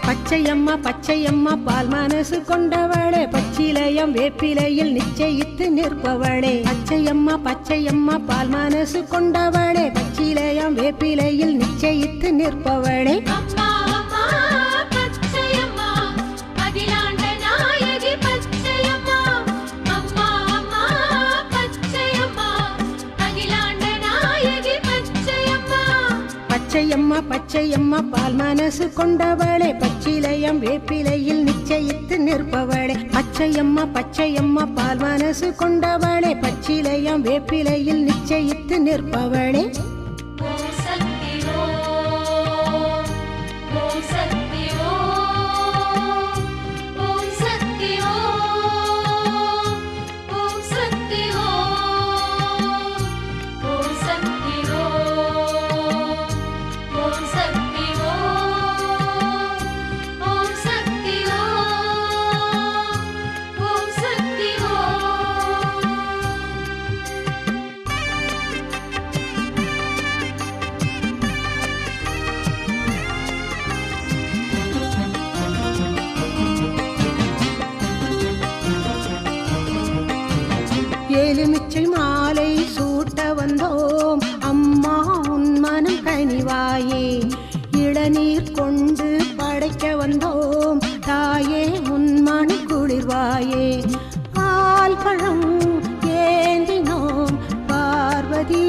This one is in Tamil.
பச்சையம்மா பச்சையம்மா பால் மனசு கொண்டவளே பச்சிலையம் வேப்பிலையில் நிச்சயித்து நிற்பவளே பச்சையம்மா பச்சையம்மா பால் மனசு கொண்டவளே பச்சிலையம் வேப்பிலையில் நிச்சயித்து நிற்பவளே பச்சையம்மா பச்சையம்மா பால் மனசு கொண்டவளே பச்சிலையம் வேப்பிலையில் நிச்சயித்து நிற்பவளே பச்சையம்மா பச்சையம்மா பால் மனசு கொண்டவளே பச்சிலையம் வேப்பிலையில் நிச்சயித்து நிற்பவளே எலுமிச்சை மாலை சூட்ட வந்தோம் அம்மா உன் மனம் கனிவாயே இளநீர் கொண்டு படைக்க வந்தோம் தாயே உன் மன குளிர்வாயே பால் பழம் ஏந்தினோம் பார்வதி